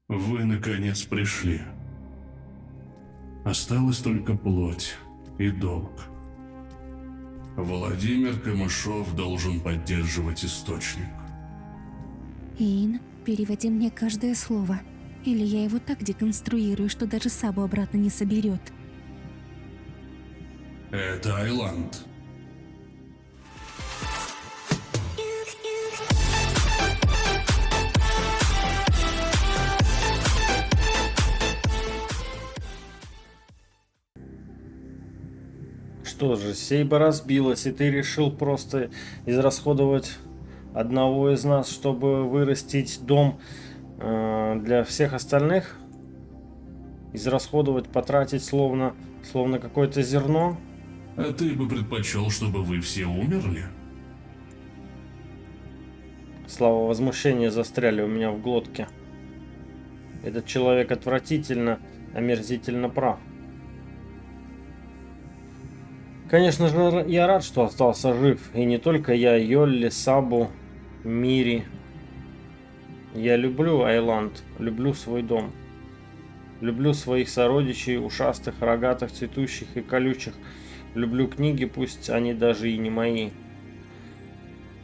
Вы, наконец, пришли. Осталась только плоть и долг. Владимир Камышов должен поддерживать источник. Ин, переводи мне каждое слово. Или я его так деконструирую, что даже Сабу обратно не соберет. Это Айланд. Что же, сейба разбилась, и ты решил просто израсходовать одного из нас, чтобы вырастить дом для всех остальных? Израсходовать, потратить словно какое-то зерно? А ты бы предпочел, чтобы вы все умерли? Слова возмущения застряли у меня в глотке. Этот человек отвратительно, омерзительно прав. Конечно же, я рад, что остался жив. И не только я, Йолли, Сабу, Мири. Я люблю Айланд, люблю свой дом. Люблю своих сородичей, ушастых, рогатых, цветущих и колючих. Люблю книги, пусть они даже и не мои.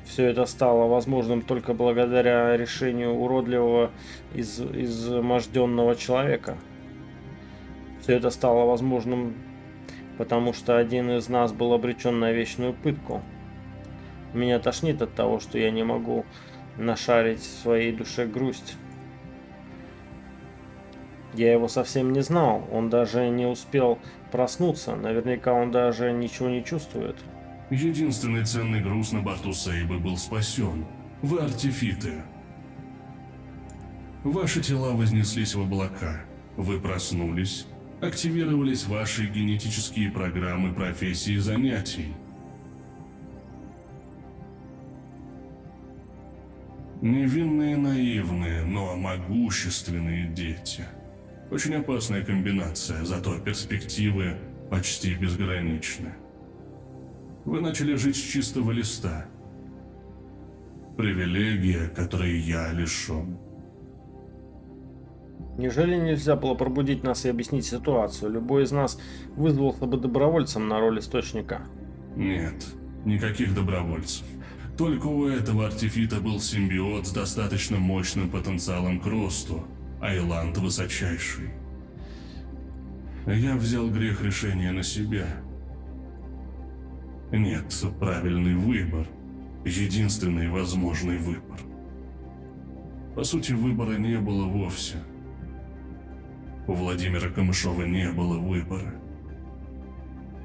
Все это стало возможным только благодаря решению уродливого, изможденного человека. Все это стало возможным, потому что один из нас был обречен на вечную пытку. Меня тошнит от того, что я не могу нашарить в своей душе грусть. Я его совсем не знал, он даже не успел проснуться, наверняка он даже ничего не чувствует. Единственный ценный груз на борту Сейбы был спасен. Вы артефиты. Ваши тела вознеслись в облака. Вы проснулись. Активировались ваши генетические программы профессий и занятий. Невинные, наивные, но могущественные дети. Очень опасная комбинация, зато перспективы почти безграничны. Вы начали жить с чистого листа. Привилегия, которой я лишен. Неужели нельзя было пробудить нас и объяснить ситуацию? Любой из нас вызвался бы добровольцем на роль источника. Нет, никаких добровольцев. Только у этого артефита был симбиот с достаточно мощным потенциалом к росту. Айланд высочайший. Я взял грех решения на себя. Нет, правильный выбор. Единственный возможный выбор. По сути, выбора не было вовсе. У Владимира Камышова не было выбора.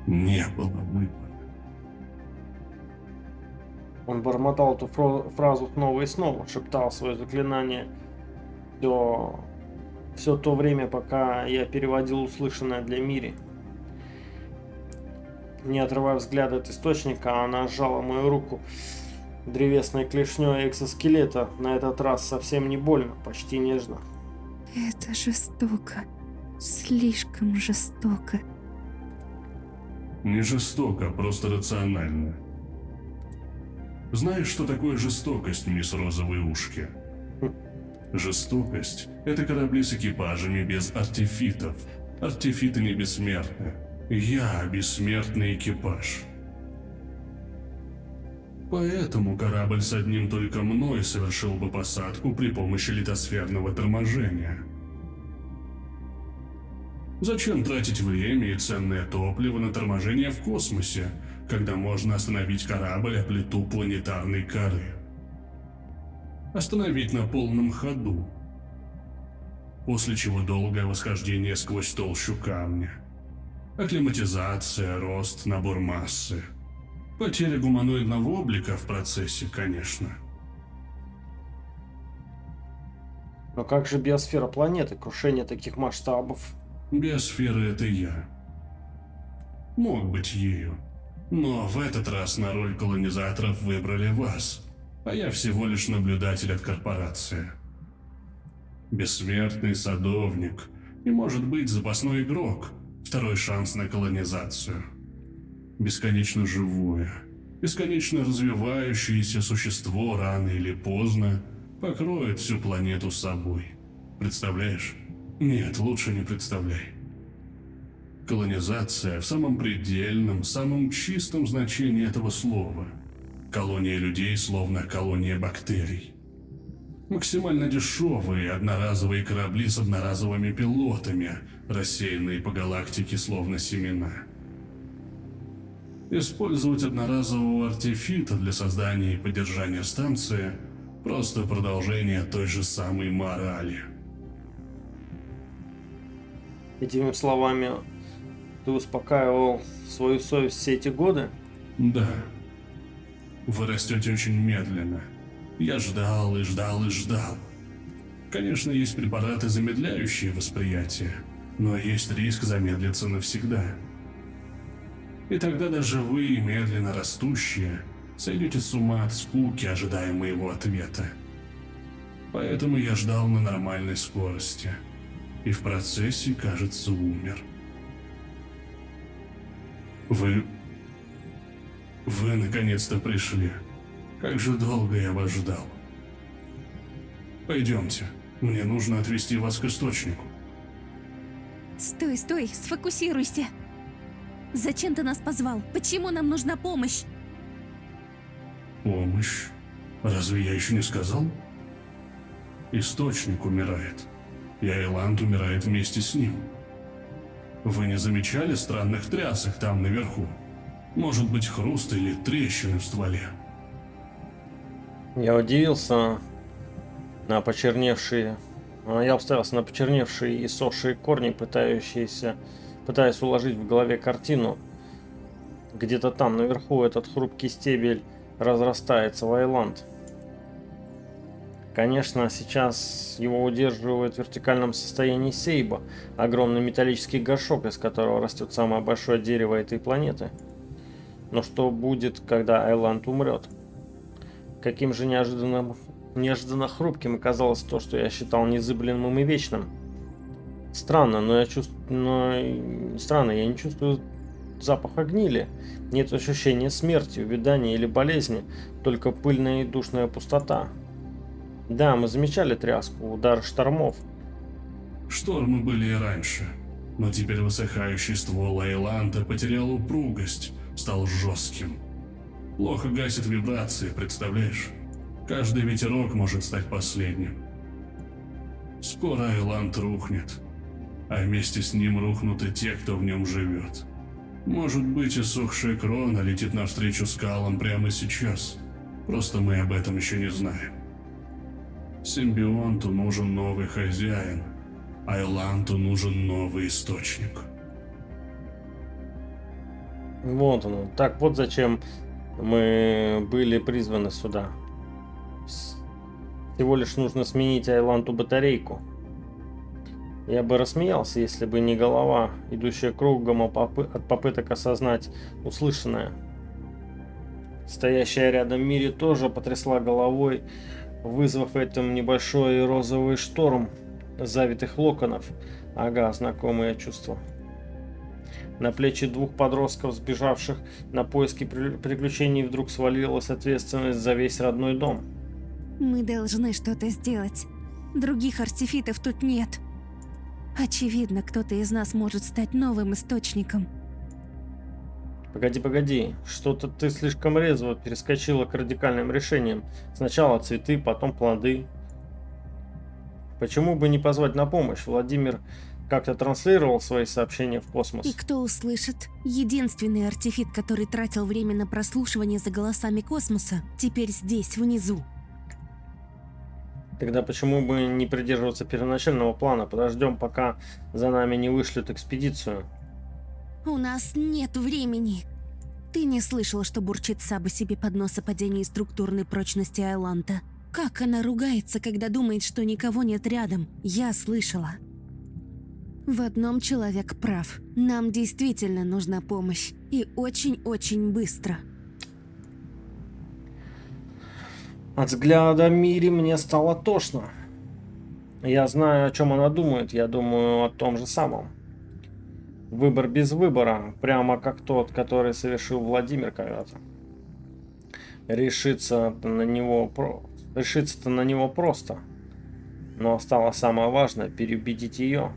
Не было выбора. Он бормотал эту фразу снова и снова, шептал свое заклинание все то время, пока я переводил услышанное для Мири. Не отрывая взгляда от источника, она сжала мою руку древесной клешней экзоскелета, на этот раз совсем не больно, почти нежно. Это жестоко. Слишком жестоко. Не жестоко, просто рационально. Знаешь, что такое жестокость, мисс Розовые ушки? Жестокость – это корабли с экипажами без артефитов. Артефиты не бессмертны. Я бессмертный экипаж. Поэтому корабль с одним только мной совершил бы посадку при помощи литосферного торможения. Зачем тратить время и ценное топливо на торможение в космосе, когда можно остановить корабль о плиту планетарной коры? Остановить на полном ходу. После чего долгое восхождение сквозь толщу камня. Акклиматизация, рост, набор массы. Потеря гуманоидного облика в процессе, конечно. Но как же биосфера планеты, крушение таких масштабов? Биосфера — это я. Мог быть ею. Но в этот раз на роль колонизаторов выбрали вас, а я всего лишь наблюдатель от корпорации. Бессмертный садовник и, может быть, запасной игрок, второй шанс на колонизацию. Бесконечно живое, бесконечно развивающееся существо рано или поздно покроет всю планету собой. Представляешь? Нет, лучше не представляй. Колонизация в самом предельном, самом чистом значении этого слова. Колония людей словно колония бактерий. Максимально дешевые одноразовые корабли с одноразовыми пилотами, рассеянные по галактике словно семена. Использовать одноразового артефита для создания и поддержания станции – просто продолжение той же самой морали. Этими словами ты успокаивал свою совесть все эти годы? Да. Вы растете очень медленно. Я ждал и ждал и ждал. Конечно, есть препараты, замедляющие восприятие, но есть риск замедлиться навсегда. И тогда даже вы, медленно растущие, сойдете с ума от скуки, ожидая моего ответа. Поэтому я ждал на нормальной скорости. И в процессе, кажется, умер. Вы наконец-то пришли. Как же долго я вас ждал. Пойдемте, мне нужно отвезти вас к источнику. Стой, стой, сфокусируйся. Зачем ты нас позвал? Почему нам нужна помощь? Помощь? Разве я еще не сказал? Источник умирает. И Айланд умирает вместе с ним. Вы не замечали странных трясок там наверху? Может быть, хруст или трещины в стволе? Я удивился на почерневшие... Я уставился на почерневшие и сохшие корни, пытаясь уложить в голове картину. Где-то там, наверху, этот хрупкий стебель разрастается в Айланд. Конечно, сейчас его удерживает в вертикальном состоянии Сейба, огромный металлический горшок, из которого растет самое большое дерево этой планеты. Но что будет, когда Айланд умрет? Каким же неожиданно хрупким оказалось то, что я считал незыблемым и вечным. Странно, я не чувствую запаха гнили. Нет ощущения смерти, увядания или болезни, только пыльная и душная пустота. Да, мы замечали тряску, удар штормов. Штормы были и раньше, но теперь высыхающий ствол Айланда потерял упругость, стал жестким. Плохо гасит вибрации, представляешь? Каждый ветерок может стать последним. Скоро Айланд рухнет, а вместе с ним рухнут и те, кто в нем живет. Может быть, иссохшая крона летит навстречу скалам прямо сейчас. Просто мы об этом еще не знаем. Симбионту нужен новый хозяин, Айланту нужен новый источник. Вот оно. Так вот зачем мы были призваны сюда. Всего лишь нужно сменить Айланту батарейку. Я бы рассмеялся, если бы не голова, идущая кругом от попыток осознать услышанное. Стоящая рядом Мири тоже потрясла головой, вызвав этим небольшой розовый шторм завитых локонов. Ага, знакомое чувство. На плечи двух подростков, сбежавших на поиски приключений, вдруг свалилась ответственность за весь родной дом. Мы должны что-то сделать. Других артефитов тут нет. Очевидно, кто-то из нас может стать новым источником. Погоди, что-то ты слишком резво перескочила к радикальным решениям. Сначала цветы, потом плоды. Почему бы не позвать на помощь? Владимир как-то транслировал свои сообщения в космос. И кто услышит? Единственный артефит, который тратил время на прослушивание за голосами космоса, теперь здесь, внизу. Тогда почему бы не придерживаться первоначального плана? Подождем, пока за нами не вышлют экспедицию. У нас нет времени. Ты не слышал, что бурчит Саба себе под нос о падении структурной прочности Айланда? Как она ругается, когда думает, что никого нет рядом? Я слышала. В одном человек прав. Нам действительно нужна помощь. И очень-очень быстро. От взгляда Мири мне стало тошно. Я знаю, о чем она думает. Я думаю о том же самом. Выбор без выбора, прямо как тот, который совершил Владимир когда-то. Решиться-то на него просто. Но осталось самое важное — переубедить ее.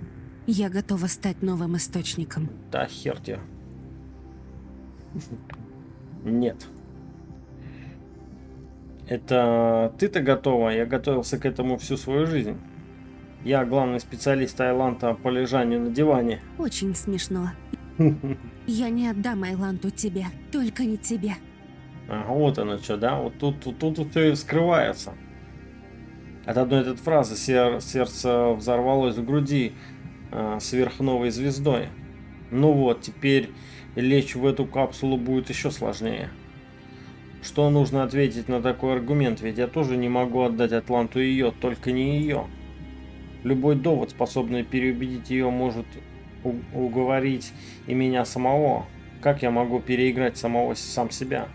Я готова стать новым источником. Да хер тебе. Нет. Это ты-то готова, я готовился к этому всю свою жизнь. Я главный специалист Айланта по лежанию на диване. Очень смешно. Я не отдам Айланту тебе, только не тебе. Ага, вот оно что, да? Вот тут все и вскрывается. От одной этой фразы сердце взорвалось в груди сверхновой звездой. Ну вот, теперь лечь в эту капсулу будет еще сложнее. Что нужно ответить на такой аргумент? Ведь я тоже не могу отдать Атланту ее, только не ее. Любой довод, способный переубедить ее, может уговорить и меня самого. Как я могу переиграть сам себя?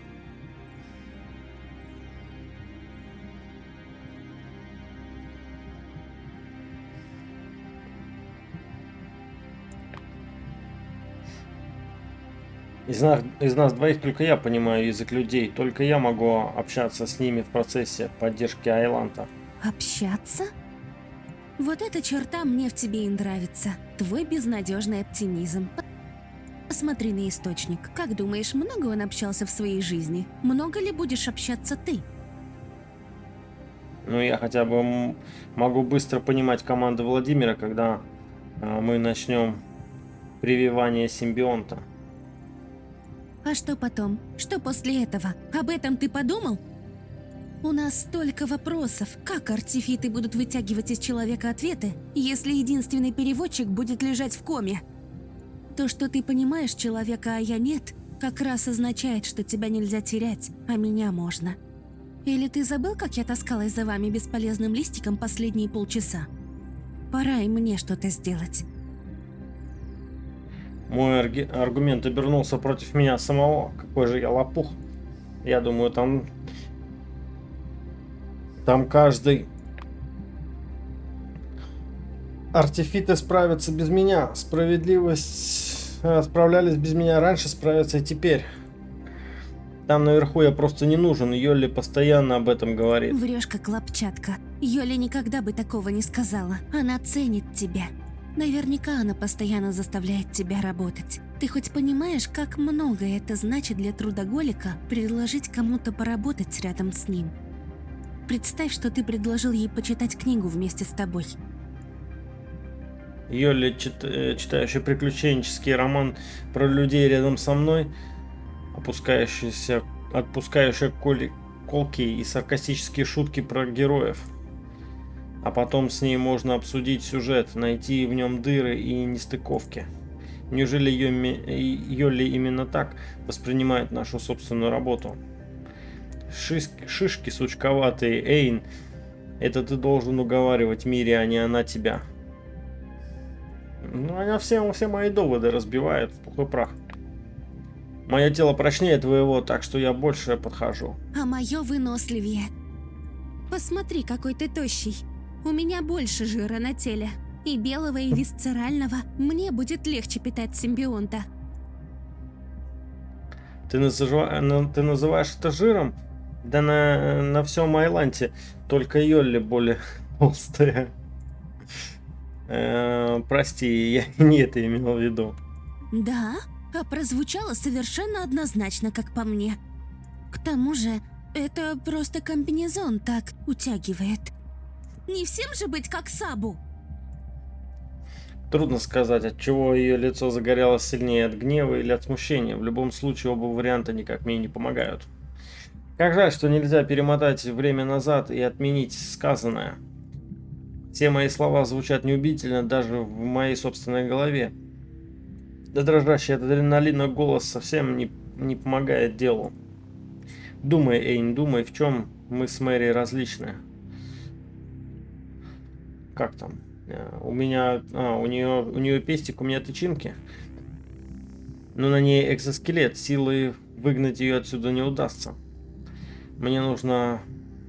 Из нас двоих только я понимаю язык людей, только я могу общаться с ними в процессе поддержки Айланта. Общаться? Вот эта черта мне в тебе и нравится. Твой безнадежный оптимизм. Посмотри на источник. Как думаешь, много он общался в своей жизни? Много ли будешь общаться ты? Ну, я хотя бы могу быстро понимать команды Владимира, когда мы начнем прививание симбионта. А что потом? Что после этого? Об этом ты подумал? У нас столько вопросов. Как артефиты будут вытягивать из человека ответы, если единственный переводчик будет лежать в коме? То, что ты понимаешь человека, а я нет, как раз означает, что тебя нельзя терять, а меня можно. Или ты забыл, как я таскалась за вами бесполезным листиком последние полчаса? Пора и мне что-то сделать. Мой аргумент обернулся против меня самого. Какой же я лопух. Я думаю, там каждый артефиты справятся без меня. Справедливость справлялись без меня раньше, справятся и теперь. Там наверху я просто не нужен. Йолли постоянно об этом говорит. Врешь как лапчатка. Йоли никогда бы такого не сказала. Она ценит тебя. Наверняка она постоянно заставляет тебя работать. Ты хоть понимаешь, как много это значит для трудоголика предложить кому-то поработать рядом с ним? Представь, что ты предложил ей почитать книгу вместе с тобой. Йолли, читающий приключенческий роман про людей рядом со мной, отпускающая колкие и саркастические шутки про героев. А потом с ней можно обсудить сюжет, найти в нем дыры и нестыковки. Неужели Йолли именно так воспринимает нашу собственную работу? Шишки сучковатые, Эйн, это ты должен уговаривать Мири, а не она тебя. Ну, она все мои доводы разбивает в пух и прах. Мое тело прочнее твоего, так что я больше подхожу. А мое выносливее. Посмотри, какой ты тощий. У меня больше жира на теле. И белого, и висцерального. Мне будет легче питать симбионта. Ты называешь это жиром? Да на всем Айланте только Йолли более толстая. Прости, я не это имел в виду. Да, а прозвучало совершенно однозначно, как по мне. К тому же, это просто комбинезон так утягивает. Не всем же быть как Сабу. Трудно сказать, от чего ее лицо загорелось сильнее, от гнева или от смущения. В любом случае, оба варианта никак мне не помогают. Как жаль, что нельзя перемотать время назад и отменить сказанное. Все мои слова звучат неубедительно даже в моей собственной голове. Да дрожащий от адреналина голос совсем не помогает делу. Думай, Эйн, думай, в чем мы с Мэри различны. Как там? У нее пестик, у меня тычинки. Но на ней экзоскелет, силой выгнать ее отсюда не удастся. Мне нужно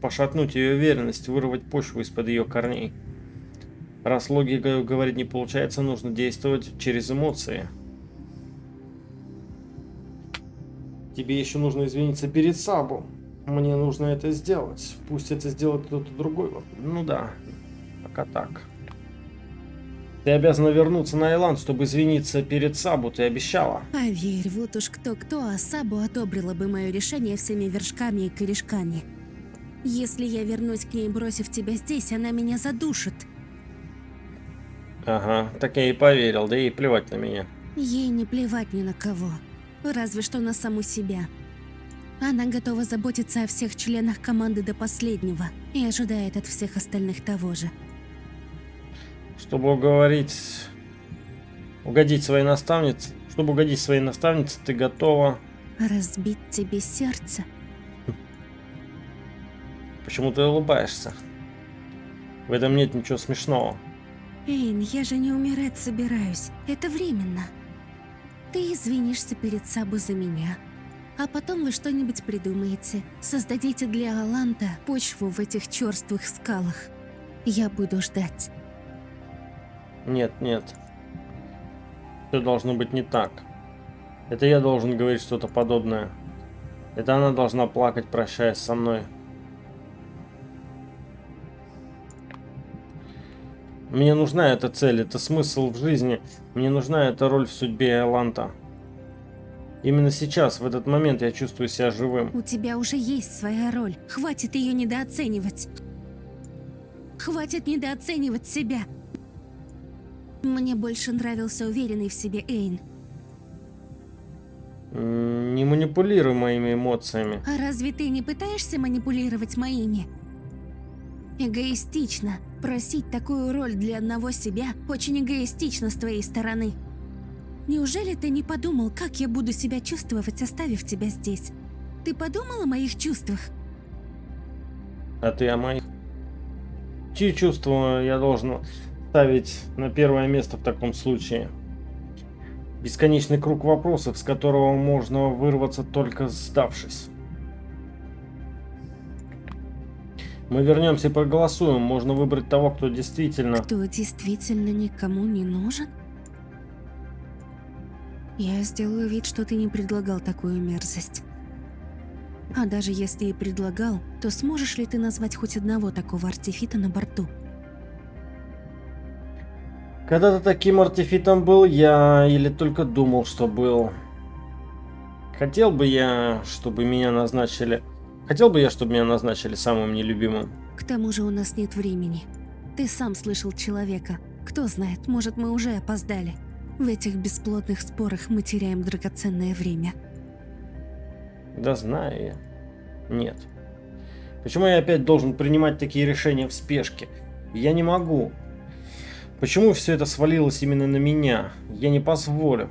пошатнуть ее уверенность, вырвать почву из-под ее корней. Раз логика говорить не получается, нужно действовать через эмоции. Тебе еще нужно извиниться перед Сабу. Мне нужно это сделать. Пусть это сделает кто-то другой. Ну да. Пока так. Ты обязана вернуться на Айланд, чтобы извиниться перед Сабу, ты обещала. Поверь, вот уж кто-кто, а Сабу одобрила бы мое решение всеми вершками и корешками. Если я вернусь к ней, бросив тебя здесь, она меня задушит. Ага, так я и поверил, да ей плевать на меня. Ей не плевать ни на кого, разве что на саму себя. Она готова заботиться о всех членах команды до последнего и ожидает от всех остальных того же. Чтобы угодить своей наставнице, ты готова... Разбить тебе сердце? Почему ты улыбаешься? В этом нет ничего смешного. Эйн, я же не умирать собираюсь. Это временно. Ты извинишься перед Сабу за меня. А потом вы что-нибудь придумаете. Создадите для Аланта почву в этих черствых скалах. Я буду ждать. Нет. Все должно быть не так. Это я должен говорить что-то подобное. Это она должна плакать, прощаясь со мной. Мне нужна эта цель, это смысл в жизни. Мне нужна эта роль в судьбе Айланта. Именно сейчас, в этот момент, я чувствую себя живым. У тебя уже есть своя роль. Хватит ее недооценивать. Хватит недооценивать себя. Мне больше нравился уверенный в себе Эйн. Не манипулируй моими эмоциями. А разве ты не пытаешься манипулировать моими? Эгоистично. Просить такую роль для одного себя очень эгоистично с твоей стороны. Неужели ты не подумал, как я буду себя чувствовать, оставив тебя здесь? Ты подумал о моих чувствах? А ты о моих? Чьи чувства я должен ставить на первое место в таком случае? Бесконечный круг вопросов, с которого можно вырваться, только сдавшись. Мы вернемся и проголосуем. Можно выбрать того, кто действительно... Кто действительно никому не нужен? Я сделаю вид, что ты не предлагал такую мерзость. А даже если и предлагал, то сможешь ли ты назвать хоть одного такого артефита на борту? Когда-то таким артефитом был я, или только думал, что был. Хотел бы я, чтобы меня назначили самым нелюбимым. К тому же у нас нет времени. Ты сам слышал человека. Кто знает, может, мы уже опоздали. В этих бесплодных спорах мы теряем драгоценное время. Да знаю я. Нет. Почему я опять должен принимать такие решения в спешке? Я не могу. Почему все это свалилось именно на меня? Я не позволю.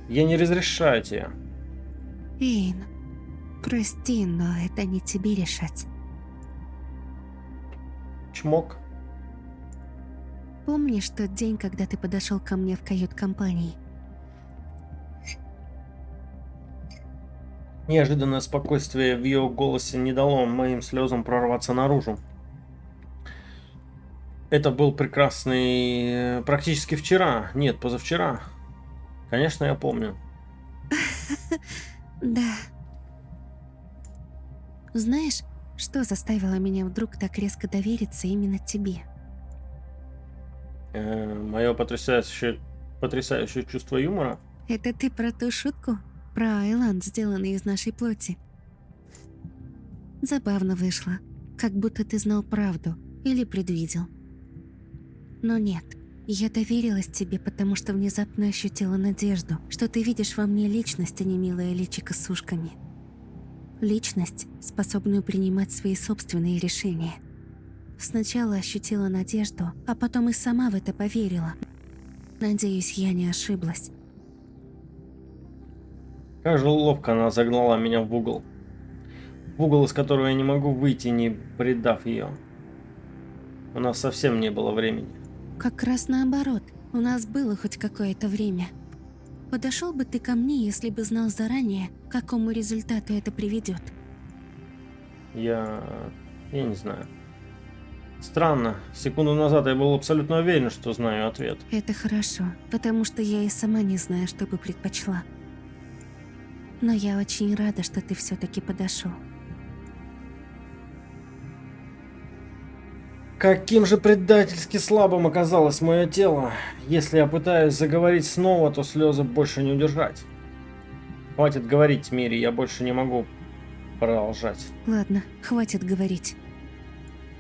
Я не разрешаю тебе. Эйн, прости, но это не тебе решать. Чмок. Помнишь тот день, когда ты подошел ко мне в кают-компании? Неожиданное спокойствие в ее голосе не дало моим слезам прорваться наружу. Это был прекрасный... практически вчера. Нет, позавчера. Конечно, я помню. Да. Знаешь, что заставило меня вдруг так резко довериться именно тебе? Мое потрясающее чувство юмора. Это ты про ту шутку? Про Айланд, сделанный из нашей плоти. Забавно вышло. Как будто ты знал правду. Или предвидел. Но нет. Я доверилась тебе, потому что внезапно ощутила надежду, что ты видишь во мне личность, а не милое личико с ушками. Личность, способную принимать свои собственные решения. Сначала ощутила надежду, а потом и сама в это поверила. Надеюсь, я не ошиблась. Как же ловко она загнала меня в угол. В угол, из которого я не могу выйти, не предав ее. У нас совсем не было времени. Как раз наоборот, у нас было хоть какое-то время. Подошел бы ты ко мне, если бы знал заранее, к какому результату это приведет. Я не знаю. Странно. Секунду назад я был абсолютно уверен, что знаю ответ. Это хорошо, потому что я и сама не знаю, что бы предпочла. Но я очень рада, что ты все-таки подошел. Каким же предательски слабым оказалось мое тело. Если я пытаюсь заговорить снова, то слезы больше не удержать. Хватит говорить, Мири, я больше не могу продолжать. Ладно, хватит говорить.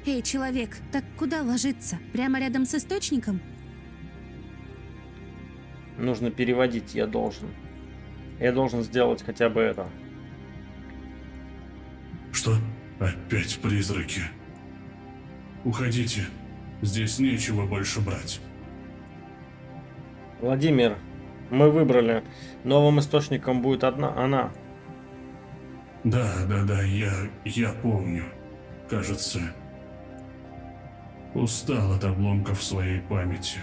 Эй, человек, так куда ложиться? Прямо рядом с источником? Нужно переводить, я должен. Я должен сделать хотя бы это. Что? Опять призраки. Уходите. Здесь нечего больше брать. Владимир, мы выбрали. Новым источником будет она. Да, я помню. Кажется, устал от обломков своей памяти.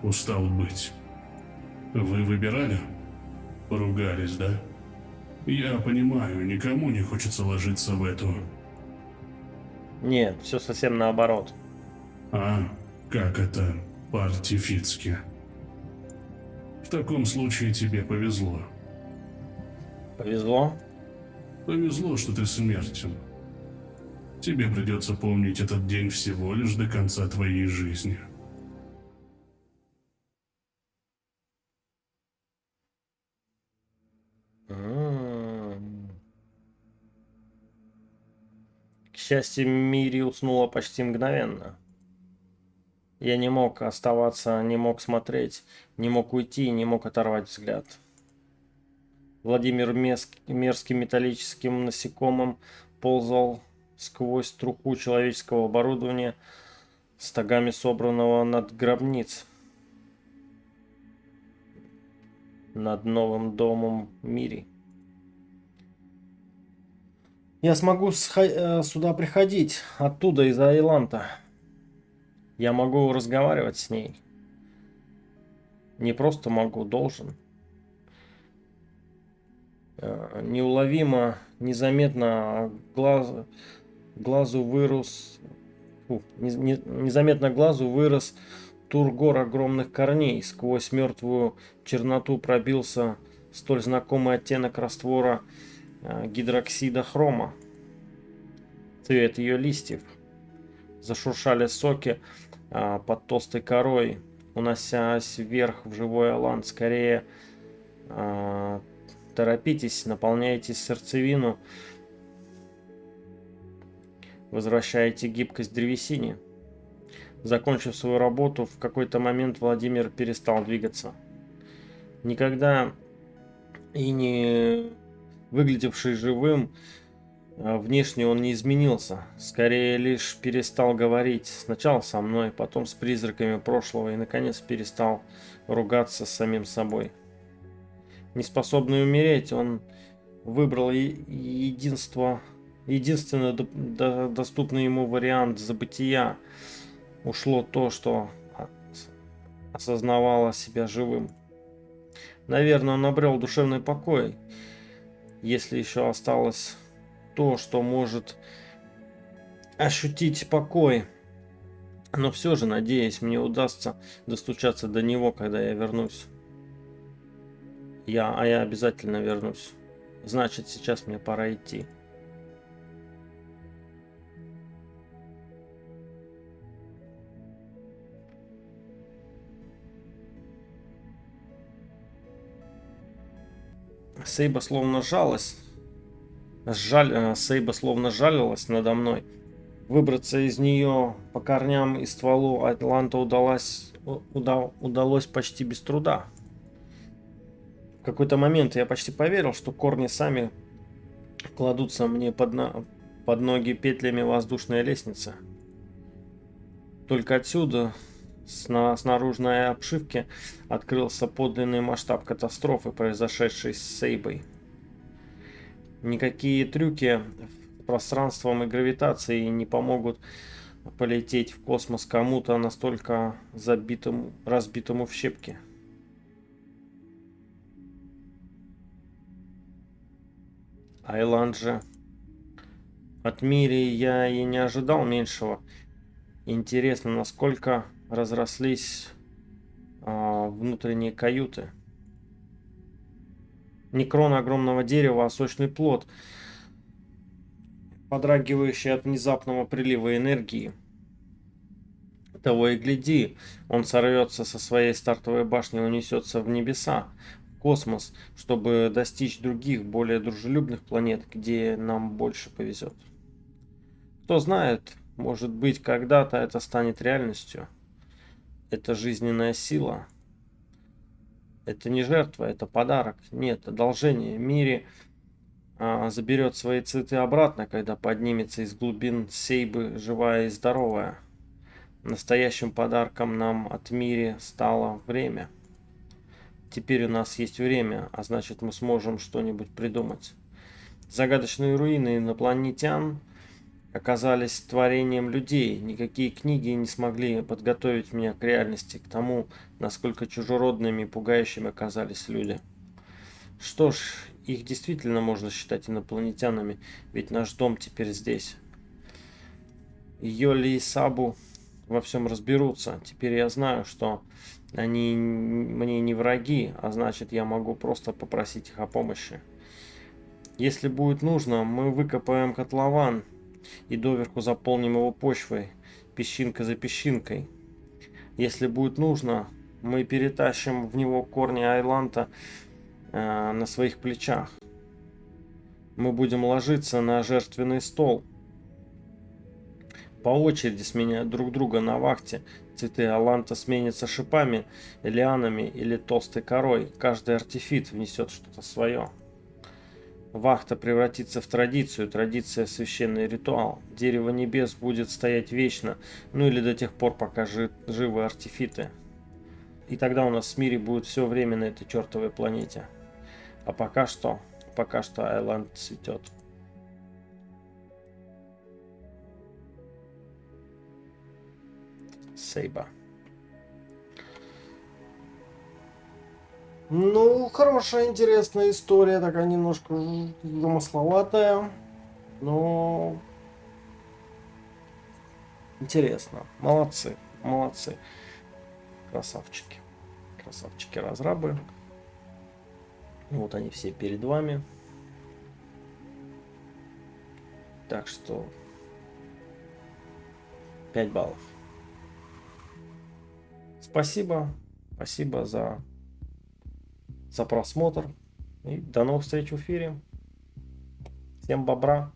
Устал быть. Вы выбирали? Поругались, да? Я понимаю, никому не хочется ложиться в эту... Нет, все совсем наоборот. А, как это по-артифицки. В таком случае тебе повезло. Повезло? Повезло, что ты смертен. Тебе придется помнить этот день всего лишь до конца твоей жизни. К счастью, Мири уснула почти мгновенно. Я не мог оставаться, не мог смотреть, не мог уйти, не мог оторвать взгляд. Владимир мерзким металлическим насекомым ползал сквозь труху человеческого оборудования, стогами собранного над гробниц. Над новым домом Мири. Я смогу сюда приходить, оттуда, из Айланта. Я могу разговаривать с ней. Не просто могу, должен. Неуловимо, незаметно глазу вырос... Незаметно глазу вырос тургор огромных корней. Сквозь мертвую черноту пробился столь знакомый оттенок раствора гидроксида хрома. Цвет ее листьев. Зашуршали соки под толстой корой, уносясь вверх в живой Айлант. Скорее торопитесь, наполняйте сердцевину, возвращаете гибкость древесине. Закончив свою работу, в какой-то момент Владимир перестал двигаться. Никогда и не выглядевший живым, внешне он не изменился, скорее лишь перестал говорить. Сначала со мной, потом с призраками прошлого и, наконец, перестал ругаться с самим собой. Неспособный умереть, он выбрал единственный доступный ему вариант забытия. Ушло то, что осознавало себя живым. Наверное, он обрел душевный покой, если еще осталось то, что может ощутить покой. Но все же, надеюсь, мне удастся достучаться до него, когда я вернусь. Я обязательно вернусь. Значит, сейчас мне пора идти. Сейба словно жалилась надо мной. Выбраться из нее по корням и стволу Атланта удалось почти без труда. В какой-то момент я почти поверил, что корни сами кладутся мне под ноги петлями воздушной лестницы. Только отсюда, с наружной обшивки, открылся подлинный масштаб катастрофы, произошедшей с Сейбой. Никакие трюки с пространством и гравитацией не помогут полететь в космос кому-то настолько разбитому в щепки. Айланд же. От Мири я и не ожидал меньшего. Интересно, насколько разрослись внутренние каюты. Не крона огромного дерева, а сочный плод, подрагивающий от внезапного прилива энергии. Того и гляди, он сорвется со своей стартовой башни и унесется в небеса, в космос, чтобы достичь других, более дружелюбных планет, где нам больше повезет. Кто знает, может быть, когда-то это станет реальностью. Это жизненная сила. Это не жертва, это подарок. Нет, одолжение. Мири заберет свои цветы обратно, когда поднимется из глубин Сейбы живая и здоровая. Настоящим подарком нам от Мири стало время. Теперь у нас есть время, а значит мы сможем что-нибудь придумать. Загадочные руины инопланетян оказались творением людей. Никакие книги не смогли подготовить меня к реальности, к тому, насколько чужеродными и пугающими оказались люди. Что ж, их действительно можно считать инопланетянами, ведь наш дом теперь здесь. Йоли и Сабу во всем разберутся. Теперь я знаю, что они мне не враги, а значит я могу просто попросить их о помощи. Если будет нужно, мы выкопаем котлован и доверху заполним его почвой, песчинка за песчинкой. Если будет нужно, мы перетащим в него корни Айланта на своих плечах. Мы будем ложиться на жертвенный стол, по очереди сменяя друг друга на вахте. Цветы Айланта сменятся шипами, лианами или толстой корой. Каждый артефит внесет что-то свое. Вахта превратится в традицию, традиция — священный ритуал. Дерево небес будет стоять вечно, ну или до тех пор, пока живы артефиты. И тогда у нас в мире будет все время на этой чертовой планете. А пока что Айланд цветет. Сейба. Ну, хорошая, интересная история, такая немножко замысловатая, но интересно. Молодцы, молодцы. Красавчики. Красавчики разрабы. Вот они все перед вами. Так что 5 баллов. Спасибо. Спасибо за просмотр. И до новых встреч в эфире. Всем бобра.